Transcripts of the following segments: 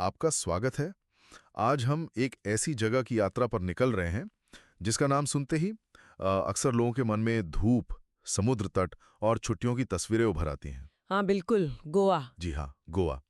आपका स्वागत है। आज हम एक ऐसी जगह की यात्रा पर निकल रहे हैं जिसका नाम सुनते ही अक्सर लोगों के मन में धूप, समुद्र तट और छुट्टियों की तस्वीरें उभर आती हैं। हाँ बिल्कुल, गोवा। जी हाँ, गोवा।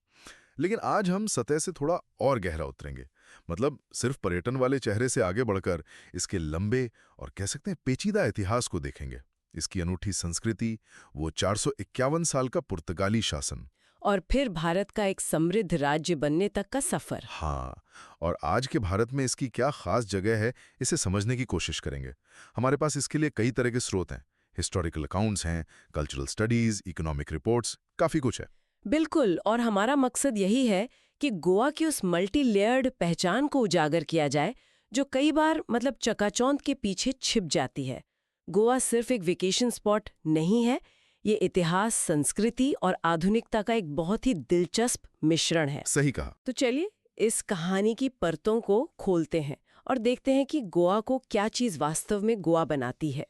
लेकिन आज हम सतह से थोड़ा और गहरा उतरेंगे। मतलब सिर्फ पर्यटन वाले चेहरे से आगे बढ़कर इसके लंबे और कह सकते हैं पेचीदा इतिहास को देखेंगे। इसकी अनूठी संस्कृति, वो 451 साल का पुर्तगाली शासन। और फिर भारत का एक समृद्ध राज्य बनने तक का सफर। हाँ, और आज के भारत में इसकी क्या खास जगह है, इसे समझने की कोशिश करेंगे। हमारे पास इसके लिए कई तरह के स्रोत हैं। हिस्टोरिकल अकाउंट्स हैं, कल्चरल स्टडीज, इकोनॉमिक रिपोर्ट्स, काफी कुछ है। बिल्कुल, और हमारा मकसद यही है कि गोवा की उस मल्टी लेयर्ड पहचान को उजागर किया जाए जो कई बार चकाचौंध के पीछे छिप जाती है। गोवा सिर्फ एक वेकेशन स्पॉट नहीं है, ये इतिहास, संस्कृति और आधुनिकता का एक बहुत ही दिलचस्प मिश्रण है। सही कहा। तो चलिए इस कहानी की परतों को खोलते हैं और देखते हैं कि गोवा को क्या चीज वास्तव में गोवा बनाती है।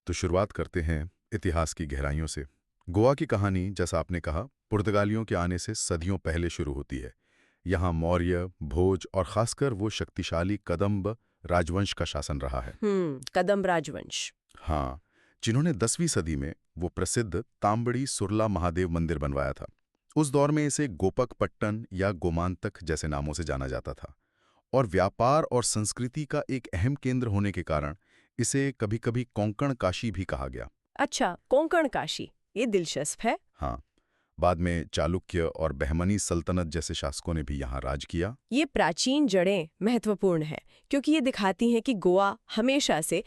तो शुरुआत करते हैं इतिहास की गहराइयों से। गोवा की कहानी, जैसा आपने कहा, पुर्तगालियों के आने से सदियों पहले शुरू होती है। यहाँ मौर्य, भोज और खासकर वो शक्तिशाली कदंब राजवंश का शासन रहा है। कदम राजवंश। हाँ, जिन्होंने 10वीं सदी में वो प्रसिद्ध तांबड़ी सुरला महादेव मंदिर बनवाया था। उस दौर में इसे गोपक पट्टन या गोमांतक जैसे नामों से जाना जाता था, और व्यापार और संस्कृति का एक अहम केंद्र होने के कारण इसे कभी-कभी कोंकण काशी भी कहा गया। अच्छा, कोंकण काशी, ये दिलचस्प है। हाँ, बाद में चालुक्य और बहमनी सल्तनत जैसे शासकों ने भी यहाँ राज किया। ये प्राचीन जड़ें महत्वपूर्ण है क्योंकि ये दिखाती हैं कि गोवा हमेशा से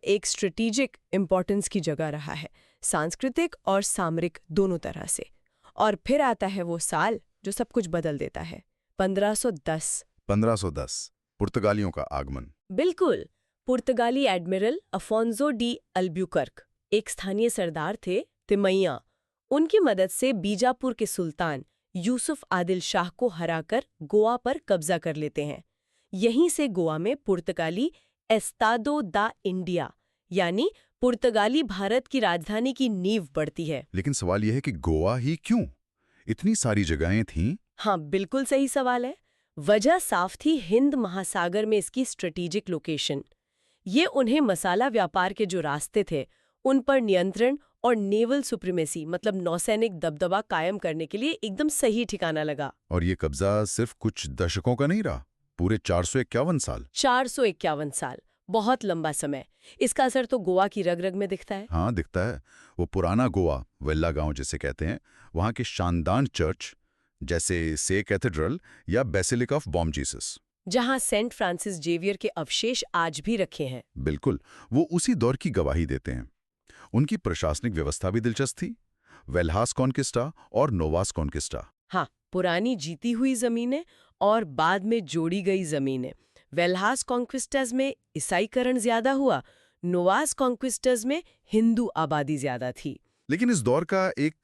एक स्ट्रेटेजिक इम्पोर्टेंस की जगह रहा है, सांस्कृतिक और सामरिक दोनों तरह से। और फिर आता है वो साल जो सब कुछ बदल देता है, 1510। 1510 पुर्तगालियों का आगमन। बिल्कुल, पुर्तगाली एडमिरल अफोंसो डी अल्ब्यूकर्क, एक स्थानीय सरदार थे, तिमैया। उनकी मदद से बीजापुर के सुल्तान यूसुफ आदिल शाह को हराकर गोवा पर कब्जा कर लेते हैं। यहीं से गोवा में पुर्तगाली एस्तादो दा इंडिया यानी पुर्तगाली भारत की राजधानी की नींव पड़ती है। लेकिन सवाल यह है कि गोवा ही क्यों? इतनी सारी जगहें थीं। हाँ, बिल्कुल सही सवाल है। वजह साफ थी, हिंद महासागर में इसकी स्ट्रेटेजिक लोकेशन। ये उन्हें मसाला व्यापार के जो रास्ते थे उन पर नियंत्रण और नेवल सुप्रीमेसी नौसैनिक दबदबा कायम करने के लिए एकदम सही ठिकाना लगा। और ये कब्जा सिर्फ कुछ दशकों का नहीं रहा, पूरे 451 साल। 451 साल, बहुत लंबा समय। इसका असर तो गोवा की रग-रग में दिखता है। हाँ, दिखता है। वो पुराना गोवा, वेल्ला गांव जिसे कहते हैं, वहाँ के शानदार चर्च जैसे से कैथेड्रल या बेसिलिका ऑफ बॉम जीसस, जहाँ सेंट फ्रांसिस जेवियर के अवशेष आज भी रखे हैं। बिल्कुल, वो उसी दौर की गवाही देते हैं। उनकी प्रशासनिक व्यवस्था भी दिलचस्प थी। वेल्हास कॉन्किस्टा और नोवास कॉन्किस्टा। हाँ, पुरानी जीती हुई जमीनें और बाद में जोड़ी गई जमीनें। वेल्हास कॉन्क्विस्टर्स में ईसाईकरण ज्यादा हुआ, नोवास कॉन्क्विस्टर्स में हिंदू आबादी ज्यादा थी। लेकिन इस दौर का एक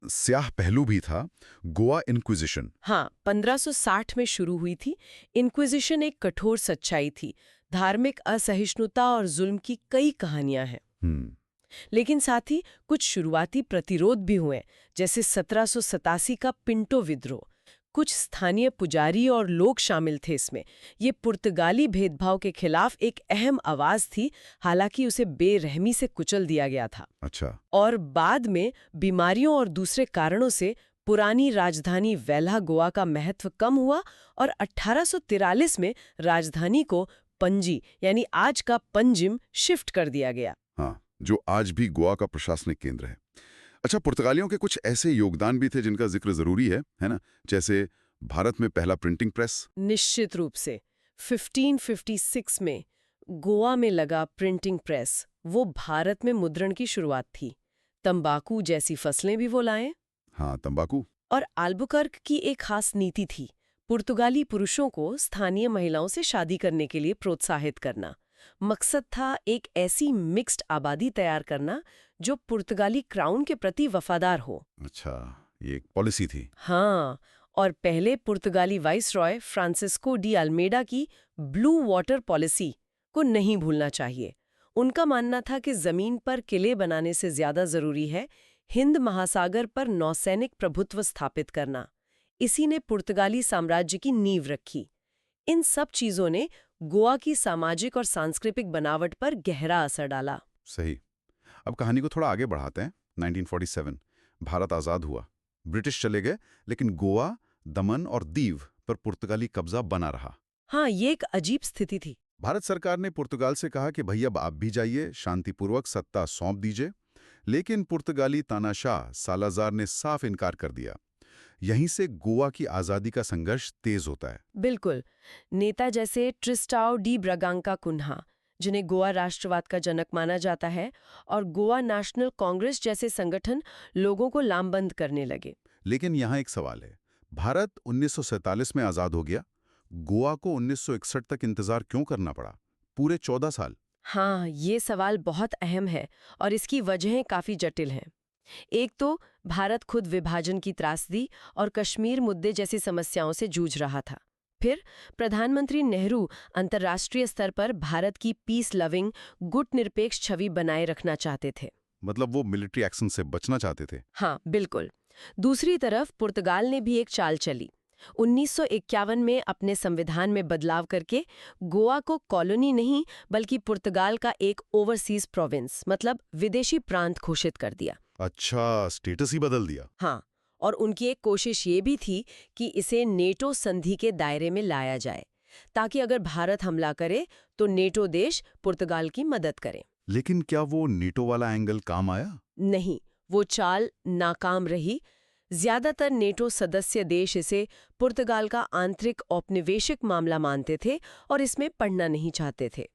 स्याह पहलू भी था, गोवा इंक्विजिशन। हाँ, 1560 में शुरू हुई थी। इंक्विजिशन एक कठोर सच्चाई थी। धार्मिक असहिष्णुता और जुल्म की कई कहानियां हैं। लेकिन साथ ही कुछ शुरुआती प्रतिरोध भी हुए, जैसे 1787 का पिंटो विद्रोह। कुछ स्थानीय पुजारी और लोग शामिल थे इसमें। ये पुर्तगाली भेदभाव के खिलाफ एक अहम आवाज थी, हालांकि उसे बेरहमी से कुचल दिया गया था। अच्छा। और बाद में बीमारियों और दूसरे कारणों से पुरानी राजधानी वेल्हा गोवा का महत्व कम हुआ और 1843 में राजधानी को पणजी यानी आज का पंजिम शिफ्ट कर दिया गया। हाँ, जो आज भी गोवा का प्रशासनिक केंद्र है। अच्छा, पुर्तगालियों के कुछ ऐसे योगदान भी थे जिनका जिक्र जरूरी है ना? जैसे भारत में पहला प्रिंटिंग प्रेस। निश्चित रूप से 1556 में गोवा में लगा प्रिंटिंग प्रेस, वो भारत में मुद्रण की शुरुआत थी। तंबाकू जैसी फसलें भी वो लाए। हाँ, तंबाकू। और अल्बुकर्क की एक खास नीति थी, पुर्तगाली पुरुषों को स्थानीय महिलाओं से शादी करने के लिए प्रोत्साहित करना। मकसद था एक ऐसी मिक्स्ड आबादी तैयार करना जो पुर्तगाली क्राउन के प्रति वफादार हो। अच्छा, ये एक पॉलिसी थी। हाँ, और पहले पुर्तगाली वाइसरॉय फ्रांसिस्को डी अल्मेडा की ब्लू वाटर पॉलिसी को नहीं भूलना चाहिए। उनका मानना था कि जमीन पर किले बनाने से ज्यादा जरूरी है हिंद महासागर पर नौसैनिक प्रभुत्व स्थापित करना, इसी ने पुर्तगाली साम्राज्य की नींव रखी। इन सब चीजों ने गोवा की सामाजिक और सांस्कृतिक बनावट पर गहरा असर डाला। सही। अब कहानी को थोड़ा आगे बढ़ाते हैं। 1947 भारत आज़ाद हुआ, ब्रिटिश चले गए, लेकिन गोवा, दमन और दीव पर पुर्तगाली कब्जा बना रहा। हाँ, ये एक अजीब स्थिति थी। भारत सरकार ने पुर्तगाल से कहा कि भैया अब आप भी जाइए, शांतिपूर्वक सत्ता सौंप दीजिए, लेकिन पुर्तगाली तानाशाह सालाजार ने साफ इनकार कर दिया। यहीं से गोवा की आज़ादी का संघर्ष तेज होता है। बिल्कुल। नेता जैसे ट्रिस्टाओ डी ब्रागांका कुन्हा, जिन्हें गोवा राष्ट्रवाद का जनक माना जाता है, और गोवा नेशनल कांग्रेस जैसे संगठन लोगों को लामबंद करने लगे। लेकिन यहाँ एक सवाल है, भारत 1947 में आज़ाद हो गया, गोवा को 1961 तक इंतजार क्यों करना पड़ा, पूरे 14 साल? हाँ, ये सवाल बहुत अहम है और इसकी वजहें काफी जटिल हैं। एक तो भारत खुद विभाजन की त्रासदी और कश्मीर मुद्दे जैसी समस्याओं से जूझ रहा था। फिर प्रधानमंत्री नेहरू अंतर्राष्ट्रीय स्तर पर भारत की पीस लविंग, गुटनिरपेक्ष छवि बनाए रखना चाहते थे। मतलब वो मिलिट्री एक्शन से बचना चाहते थे। हाँ, बिल्कुल। दूसरी तरफ पुर्तगाल ने भी एक चाल चली। 1951 में अपने संविधान में बदलाव करके गोवा को कॉलोनी नहीं बल्कि पुर्तगाल का एक ओवरसीज प्रोविंस, मतलब विदेशी प्रांत घोषित कर दिया। अच्छा, स्टेटस ही बदल दिया। हाँ, और उनकी एक कोशिश ये भी थी कि इसे नेटो संधि के दायरे में लाया जाए, ताकि अगर भारत हमला करे तो नेटो देश पुर्तगाल की मदद करें। लेकिन क्या वो नेटो वाला एंगल काम आया? नहीं, वो चाल नाकाम रही। ज्यादातर नेटो सदस्य देश इसे पुर्तगाल का आंतरिक औपनिवेशिक मामला मानते थे और इसमें पड़ना नहीं चाहते थे।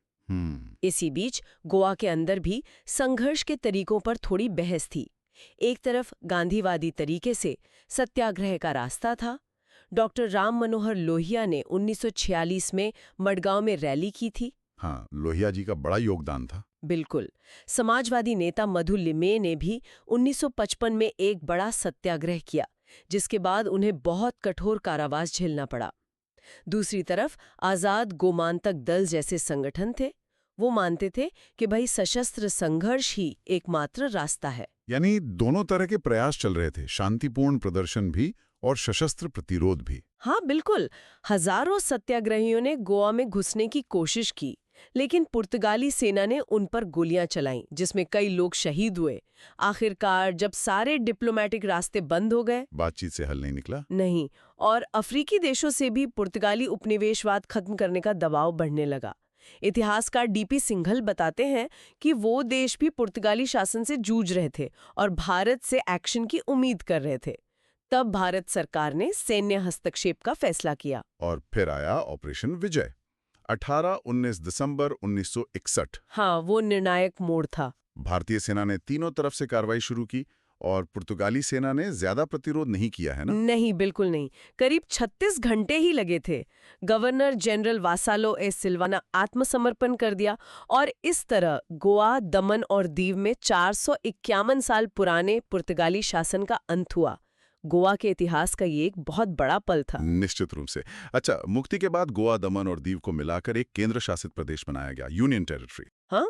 इसी बीच गोवा के अंदर भी संघर्ष के तरीकों पर थोड़ी बहस थी। एक तरफ गांधीवादी तरीके से सत्याग्रह का रास्ता था। डॉक्टर राम मनोहर लोहिया ने 1946 में मडगांव में रैली की थी। हाँ, लोहिया जी का बड़ा योगदान था। बिल्कुल। समाजवादी नेता मधु लिमे ने भी 1955 में एक बड़ा सत्याग्रह किया, जिसके बाद उन्हें बहुत कठोर कारावास झेलना पड़ा। दूसरी तरफ आजाद गोमांतक दल जैसे संगठन थे। वो मानते थे कि भाई सशस्त्र संघर्ष ही एकमात्र रास्ता है। यानी दोनों तरह के प्रयास चल रहे थे, शांतिपूर्ण प्रदर्शन भी और सशस्त्र प्रतिरोध भी। हाँ, बिल्कुल। हजारों सत्याग्रहियों ने गोवा में घुसने की कोशिश की, लेकिन पुर्तगाली सेना ने उन पर गोलियां चलाईं, जिसमें कई लोग शहीद हुए। आखिरकार जब सारे डिप्लोमेटिक रास्ते बंद हो गए, बातचीत से हल नहीं निकला। नहीं, और अफ्रीकी देशों से भी पुर्तगाली उपनिवेशवाद खत्म करने का दबाव बढ़ने लगा। इतिहासकार डीपी सिंघल बताते हैं कि वो देश भी पुर्तगाली शासन से जूझ रहे थे और भारत से एक्शन की उम्मीद कर रहे थे। तब भारत सरकार ने सैन्य हस्तक्षेप का फैसला किया और फिर आया ऑपरेशन विजय, 18-19 दिसंबर 1961। हाँ, वो निर्णायक मोड़ था। भारतीय सेना ने तीनों तरफ से कार्रवाई शुरू की और पुर्तगाली सेना ने ज्यादा प्रतिरोध नहीं किया, है ना? नहीं, बिल्कुल नहीं। करीब 36 घंटे ही लगे थे। गवर्नर जनरल वासालो ए सिल्वा ने आत्मसमर्पण कर दिया और इस तरह गोवा, दमन और दीव में 451 साल पुराने पुर्तगाली शासन का अंत हुआ। गोवा के इतिहास का ये एक बहुत बड़ा पल था। निश्चित रूप से। अच्छा, मुक्ति के बाद गोवा, दमन और दीव को मिलाकर एक केंद्र शासित प्रदेश बनाया गया, यूनियन टेरिटरी। हाँ,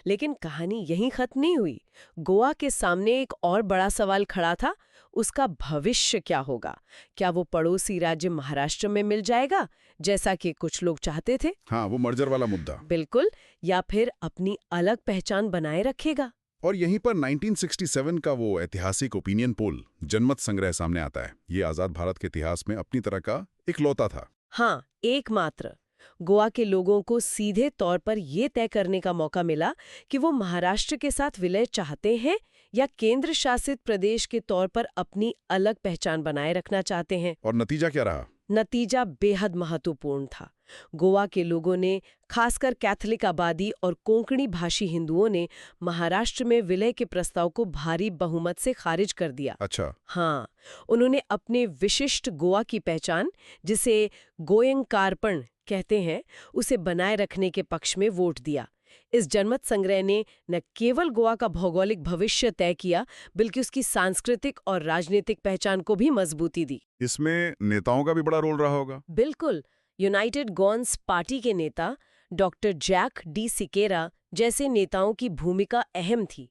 लेकिन कहानी यहीं खत्म नहीं हुई। गोवा के सामने एक और बड़ा सवाल खड़ा था, उसका भविष्य क्या होगा? क्या वो पड़ोसी राज्य महाराष्ट्र में मिल जाएगा, जैसा कि कुछ लोग चाहते थे? हाँ, वो मर्जर वाला मुद्दा। बिल्कुल। या फिर अपनी अलग पहचान बनाए रखेगा? और यहीं पर 1967 का वो ऐतिहासिक ओपिनियन पोल, जनमत संग्रह सामने आता है। ये आजाद भारत के इतिहास में अपनी तरह का इकलौता था। हाँ, एकमात्र। गोवा के लोगों को सीधे तौर पर यह तय करने का मौका मिला कि वो महाराष्ट्र के साथ विलय चाहते हैं या केंद्र शासित प्रदेश के तौर पर अपनी अलग पहचान बनाए रखना चाहते हैं। और नतीजा क्या रहा? नतीजा बेहद महत्वपूर्ण था। गोवा के लोगों ने, खासकर कैथोलिक आबादी और कोंकणी भाषी हिंदुओं ने, महाराष्ट्र में विलय के प्रस्ताव को भारी बहुमत से खारिज कर दिया। अच्छा। हाँ, उन्होंने अपने विशिष्ट गोवा की पहचान, जिसे गोयंकारपण कहते हैं, उसे बनाए रखने के पक्ष में वोट दिया। इस जनमत संग्रह ने न केवल गोवा का भौगोलिक भविष्य तय किया, बल्कि उसकी सांस्कृतिक और राजनीतिक पहचान को भी मजबूती दी। इसमें नेताओं का भी बड़ा रोल रहा होगा। बिल्कुल। यूनाइटेड गॉन्स पार्टी के नेता डॉक्टर जैक डी सिकेरा जैसे नेताओं की भूमिका अहम थी।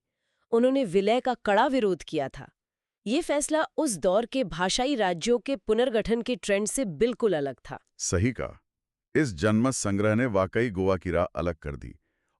उन्होंने विलय का कड़ा विरोध किया था। ये फैसला उस दौर के भाषाई राज्यों के पुनर्गठन के ट्रेंड से बिल्कुल अलग था। सही कहा। इस जनमत संग्रह ने वाकई गोवा की राह अलग कर दी।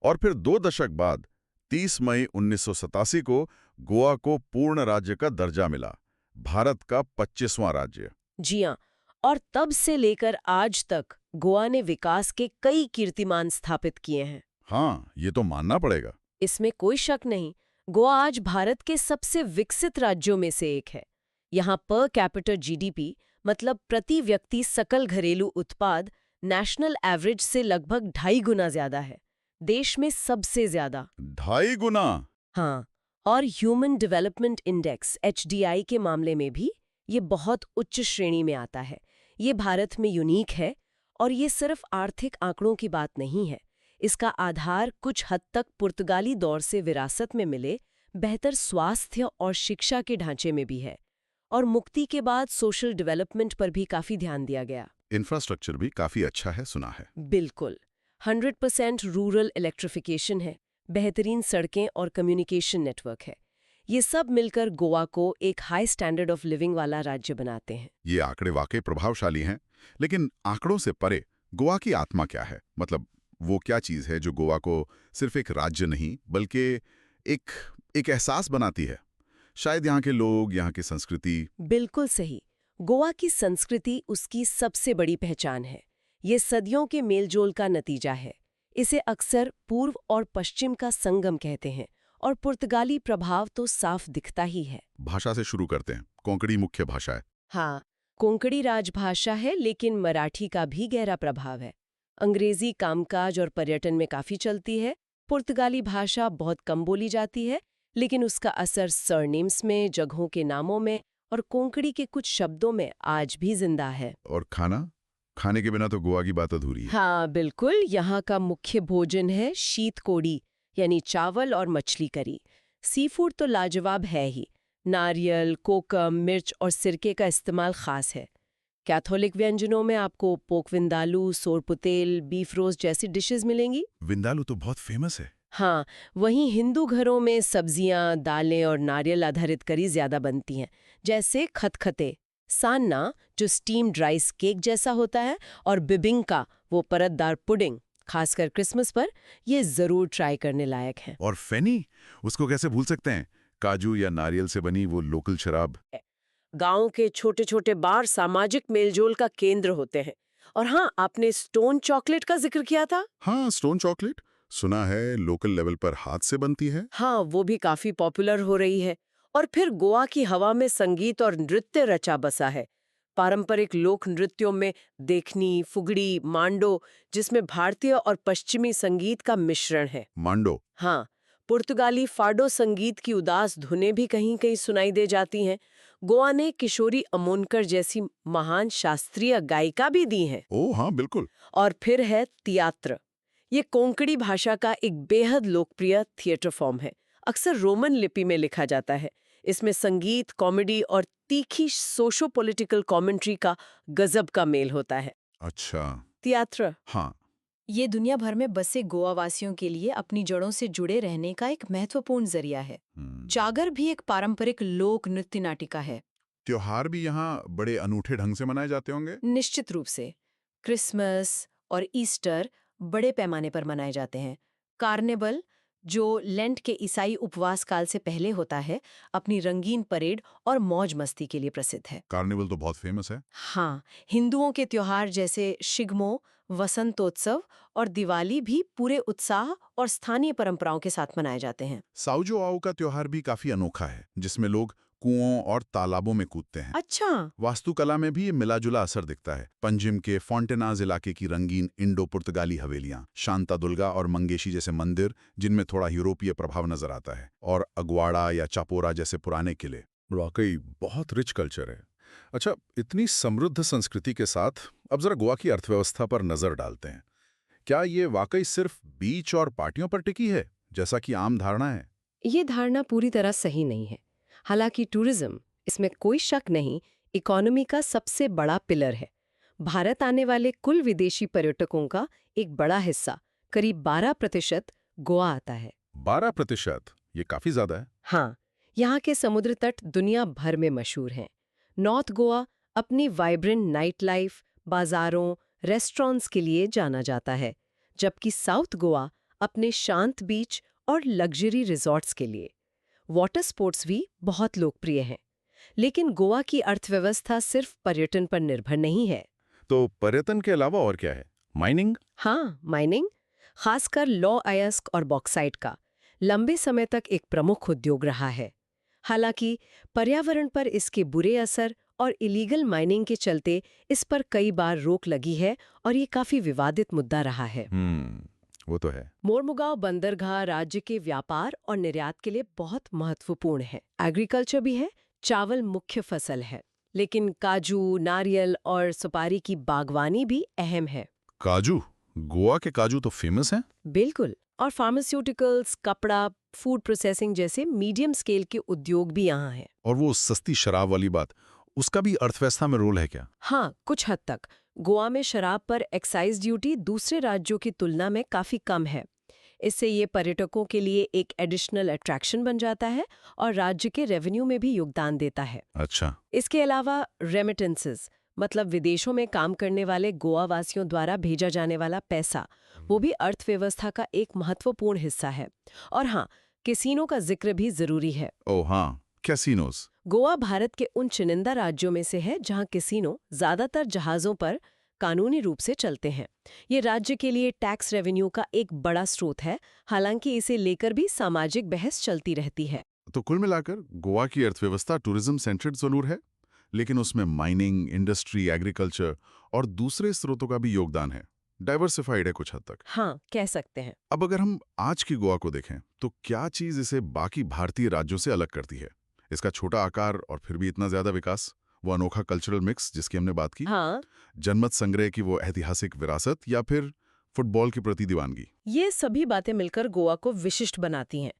और फिर 2 दशक बाद 30 मई 1987 को गोवा को पूर्ण राज्य का दर्जा मिला, भारत का 25वां राज्य। जी हाँ, और तब से लेकर आज तक गोवा ने विकास के कई कीर्तिमान स्थापित किए हैं। हाँ, ये तो मानना पड़ेगा। इसमें कोई शक नहीं, गोवा आज भारत के सबसे विकसित राज्यों में से एक है। यहाँ पर कैपिटल जीडीपी मतलब प्रति व्यक्ति सकल घरेलू उत्पाद नेशनल एवरेज से लगभग 2.5 गुना ज्यादा है, देश में सबसे ज्यादा। 2.5 गुना? हाँ, और ह्यूमन डेवलपमेंट इंडेक्स HDI के मामले में भी ये बहुत उच्च श्रेणी में आता है। ये भारत में यूनिक है और ये सिर्फ आर्थिक आंकड़ों की बात नहीं है। इसका आधार कुछ हद तक पुर्तगाली दौर से विरासत में मिले बेहतर स्वास्थ्य और शिक्षा के ढांचे में भी है, और मुक्ति के बाद सोशल डेवलपमेंट पर भी काफी ध्यान दिया गया। इंफ्रास्ट्रक्चर भी काफी अच्छा है, सुना है। बिल्कुल, 100% रूरल इलेक्ट्रिफिकेशन है, बेहतरीन सड़कें और कम्युनिकेशन नेटवर्क है। ये सब मिलकर गोवा को एक हाई स्टैंडर्ड ऑफ लिविंग वाला राज्य बनाते हैं। ये आंकड़े वाकई प्रभावशाली हैं, लेकिन आंकड़ों से परे गोवा की आत्मा क्या है? मतलब वो क्या चीज है जो गोवा को सिर्फ एक राज्य नहीं बल्कि एक एहसास बनाती है? शायद यहाँ के लोग, यहाँ की संस्कृति। बिल्कुल सही, गोवा की संस्कृति उसकी सबसे बड़ी पहचान है। ये सदियों के मेलजोल का नतीजा है। इसे अक्सर पूर्व और पश्चिम का संगम कहते हैं, और पुर्तगाली प्रभाव तो साफ दिखता ही है। भाषा से शुरू करते हैं। कोंकणी मुख्य भाषा है। हाँ, कोंकणी राजभाषा है, लेकिन मराठी का भी गहरा प्रभाव है। अंग्रेजी कामकाज और पर्यटन में काफी चलती है। पुर्तगाली भाषा बहुत कम बोली जाती है, लेकिन उसका असर सरनेम्स में, जगहों के नामों में और कोंकणी के कुछ शब्दों में आज भी जिंदा है। और खाने के बिना तो गोवा की बात अधूरी है। हाँ बिल्कुल, यहाँ का मुख्य भोजन है शीत कोड़ी, यानी चावल और मछली करी। सी फूड तो लाजवाब है ही। नारियल, कोकम, मिर्च और सिरके का इस्तेमाल खास है। कैथोलिक व्यंजनों में आपको पोक विंदालू, सोरपुतेल, बीफ रोस्ट जैसी डिशेस मिलेंगी। विंदालू तो बहुत फेमस है। हाँ, वहीं हिंदू घरों में सब्जियां, दालें और नारियल आधारित करी ज्यादा बनती हैं, जैसे खतखते, सान्ना जो स्टीम्ड राइस केक जैसा होता है, और बिबिंका वो परतदार पुडिंग। खासकर क्रिसमस पर ये जरूर ट्राई करने लायक है। और फेनी, उसको कैसे भूल सकते हैं? काजू या नारियल से बनी वो लोकल शराब। गांव के छोटे छोटे बार सामाजिक मेलजोल का केंद्र होते हैं। और हाँ, आपने स्टोन चॉकलेट का जिक्र किया था। हाँ, स्टोन चॉकलेट सुना है, लोकल लेवल पर हाथ से बनती है। हाँ, वो भी काफी पॉपुलर हो रही है। और फिर गोवा की हवा में संगीत और नृत्य रचा बसा है। पारंपरिक लोक नृत्यों में देखनी, फुगड़ी, मांडो, जिसमें भारतीय और पश्चिमी संगीत का मिश्रण है। मांडो? हाँ, पुर्तगाली फाडो संगीत की उदास धुनें भी कहीं कहीं सुनाई दे जाती हैं। गोवा ने किशोरी अमोनकर जैसी महान शास्त्रीय गायिका भी दी हैं। ओह हाँ, बिल्कुल। और फिर है तियात्र। ये कोंकणी भाषा का एक बेहद लोकप्रिय थिएटर फॉर्म है। अक्सर रोमन लिपि में लिखा जाता है। इसमें संगीत, कॉमेडी और तीखी सोशो पॉलिटिकल कमेंट्री का गजब का मेल होता है। अच्छा। तियात्र, हाँ, ये दुनिया भर में बसे गोवा वासियों के लिए अपनी जड़ों से जुड़े रहने का एक महत्वपूर्ण जरिया है। जागर भी एक पारंपरिक लोक नृत्य नाटिका है। त्योहार भी यहाँ बड़े अनूठे ढंग से मनाए जाते होंगे। निश्चित रूप से क्रिसमस और ईस्टर बड़े पैमाने पर मनाए जाते हैं। कार्निवल, जो लेंट के ईसाई उपवास काल से पहले होता है, अपनी रंगीन परेड और मौज मस्ती के लिए प्रसिद्ध है। कार्निवल तो बहुत फेमस है। हाँ, हिंदुओं के त्योहार जैसे शिग्मो, वसंतोत्सव और दिवाली भी पूरे उत्साह और स्थानीय परंपराओं के साथ मनाए जाते हैं। साउजो आओ का त्योहार भी काफी अनोखा है, जिसमें लोग कुओं और तालाबों में कूदते हैं। अच्छा, वास्तुकला में भी ये मिलाजुला असर दिखता है। पंजिम के फोंटेनाज इलाके की रंगीन इंडो पुर्तगाली हवेलियां, शांता दुर्गा और मंगेशी जैसे मंदिर जिनमें थोड़ा यूरोपीय प्रभाव नजर आता है, और अगवाड़ा या चापोरा जैसे पुराने किले। वाकई बहुत रिच कल्चर है। अच्छा, इतनी समृद्ध संस्कृति के साथ अब जरा गोवा की अर्थव्यवस्था पर नजर डालते हैं। क्या ये वाकई सिर्फ बीच और पार्टियों पर टिकी है, जैसा कि आम धारणा है? ये धारणा पूरी तरह सही नहीं है। हालांकि टूरिज्म, इसमें कोई शक नहीं, इकोनॉमी का सबसे बड़ा पिलर है। भारत आने वाले कुल विदेशी पर्यटकों का एक बड़ा हिस्सा, करीब 12% गोवा आता है। 12%? ये काफी ज्यादा है। हाँ, यहाँ के समुद्र तट दुनिया भर में मशहूर हैं। नॉर्थ गोवा अपनी वाइब्रेंट नाइट लाइफ, बाजारों, रेस्टोरेंट्स के लिए जाना जाता है, जबकि साउथ गोवा अपने शांत बीच और लग्जरी रिजॉर्ट्स के लिए। वाटर स्पोर्ट्स भी बहुत लोकप्रिय हैं। लेकिन गोवा की अर्थव्यवस्था सिर्फ पर्यटन पर निर्भर नहीं है। तो पर्यटन के अलावा और क्या है? माइनिंग? हाँ, माइनिंग, खासकर लॉ अयस्क और बॉक्साइट का लंबे समय तक एक प्रमुख उद्योग रहा है। हालांकि पर्यावरण पर इसके बुरे असर और इलीगल माइनिंग के चलते इस पर कई बार रोक लगी है और ये काफी विवादित मुद्दा रहा है। वो तो है। मोरमुगांव बंदरगाह राज्य के व्यापार और निर्यात के लिए बहुत महत्वपूर्ण है। एग्रीकल्चर भी है, चावल मुख्य फसल है, लेकिन काजू, नारियल और सुपारी की बागवानी भी अहम है। काजू? गोवा के काजू तो फेमस हैं। बिल्कुल, और फार्मास्यूटिकल्स, कपड़ा, फूड प्रोसेसिंग जैसे मीडियम स्केल के उद्योग भी यहाँ हैं। और वो सस्ती शराब वाली बात, उसका भी अर्थव्यवस्था में रोल है क्या? हाँ, कुछ हद तक। गोवा में शराब पर एक्साइज ड्यूटी दूसरे राज्यों की तुलना में काफी कम है। इससे ये पर्यटकों के लिए एक एडिशनल अट्रैक्शन बन जाता है और राज्य के रेवेन्यू में भी योगदान देता है। अच्छा। इसके अलावा रेमिटेंसेस, मतलब विदेशों में काम करने वाले गोवा वासियों द्वारा भेजा जाने वाला पैसा, वो भी अर्थव्यवस्था का एक महत्वपूर्ण हिस्सा है। और हाँ, कैसीनो का जिक्र भी जरूरी है। ओह हाँ, कैसीनोस। गोवा भारत के उन चुनिंदा राज्यों में से है जहां कैसीनो ज्यादातर जहाजों पर कानूनी रूप से चलते हैं। ये राज्य के लिए टैक्स रेवेन्यू का एक बड़ा स्रोत है, हालांकि इसे लेकर भी सामाजिक बहस चलती रहती है। तो कुल मिलाकर गोवा की अर्थव्यवस्था टूरिज्म सेंट्रेड जरूर है, लेकिन उसमें माइनिंग, इंडस्ट्री, एग्रीकल्चर और दूसरे स्रोतों का भी योगदान है। डाइवर्सिफाइड है कुछ हद तक। हाँ, कह सकते हैं। अब अगर हम आज की गोवा को देखें तो क्या चीज इसे बाकी भारतीय राज्यों से अलग करती है? इसका छोटा आकार और फिर भी इतना ज्यादा विकास, वो अनोखा कल्चरल मिक्स जिसकी हमने बात की, हाँ, जनमत संग्रह की वो ऐतिहासिक विरासत, या फिर फुटबॉल की प्रति दीवानगी। ये सभी बातें मिलकर गोवा को विशिष्ट बनाती हैं।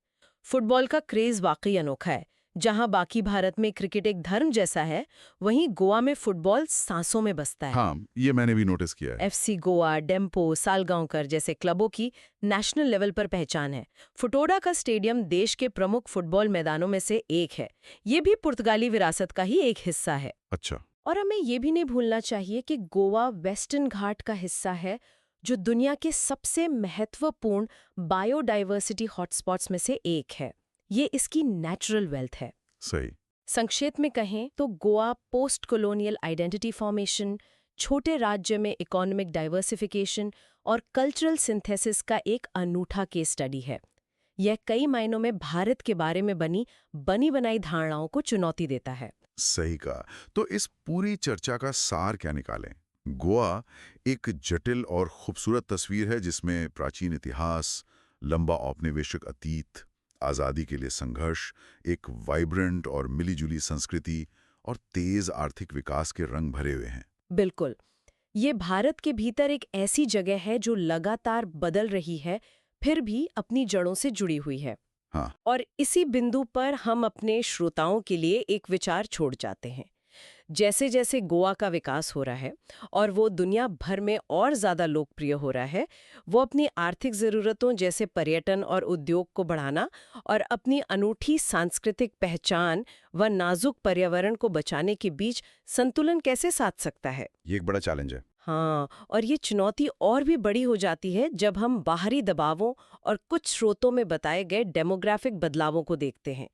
फुटबॉल का क्रेज वाकई अनोखा है। जहां बाकी भारत में क्रिकेट एक धर्म जैसा है, वहीं गोवा में फुटबॉल सांसों में बसता है। हाँ, ये मैंने भी नोटिस किया है। FC गोवा, डेम्पो, सालगांवकर जैसे क्लबों की नेशनल लेवल पर पहचान है। फुटोडा का स्टेडियम देश के प्रमुख फुटबॉल मैदानों में से एक है। ये भी पुर्तगाली विरासत का ही एक हिस्सा है। अच्छा। और हमें ये भी नहीं भूलना चाहिए कि गोवा वेस्टर्न घाट का हिस्सा है, जो दुनिया के सबसे महत्वपूर्ण बायोडाइवर्सिटी हॉटस्पॉट्स में से एक है। ये इसकी नेचुरल वेल्थ है। सही। संक्षेप में कहें तो Goa post colonial identity formation, छोटे राज्य में इकोनॉमिक डाइवर्सिफिकेशन और कल्चरल सिंथेसिस का एक अनूठा केस स्टडी है। यह कई मायनों में भारत के बारे में बनी बनाई धारणाओं को चुनौती देता है। सही कहा। तो इस पूरी चर्चा का सार क्या निकालें? गोवा एक जटिल और खूबसूरत तस्वीर है जिसमें प्राचीन इतिहास, लंबा औपनिवेशिक अतीत, आज़ादी के लिए संघर्ष, एक वाइब्रेंट और मिलीजुली संस्कृति और तेज आर्थिक विकास के रंग भरे हुए हैं। बिल्कुल, ये भारत के भीतर एक ऐसी जगह है जो लगातार बदल रही है, फिर भी अपनी जड़ों से जुड़ी हुई है। हाँ। और इसी बिंदु पर हम अपने श्रोताओं के लिए एक विचार छोड़ जाते हैं। जैसे जैसे गोवा का विकास हो रहा है और वो दुनिया भर में और ज़्यादा लोकप्रिय हो रहा है, वो अपनी आर्थिक ज़रूरतों जैसे पर्यटन और उद्योग को बढ़ाना और अपनी अनूठी सांस्कृतिक पहचान व नाजुक पर्यावरण को बचाने के बीच संतुलन कैसे साध सकता है? ये एक बड़ा चैलेंज है। हाँ, और ये चुनौती और भी बड़ी हो जाती है जब हम बाहरी दबावों और कुछ स्रोतों में बताए गए डेमोग्राफिक बदलावों को देखते हैं।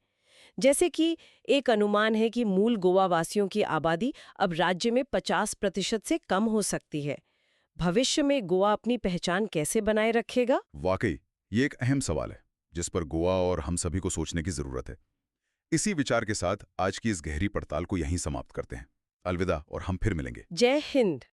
जैसे कि एक अनुमान है कि मूल गोवा वासियों की आबादी अब राज्य में 50% से कम हो सकती है। भविष्य में गोवा अपनी पहचान कैसे बनाए रखेगा? वाकई ये एक अहम सवाल है जिस पर गोवा और हम सभी को सोचने की जरूरत है। इसी विचार के साथ आज की इस गहरी पड़ताल को यहीं समाप्त करते हैं। अलविदा, और हम फिर मिलेंगे। जय हिंद।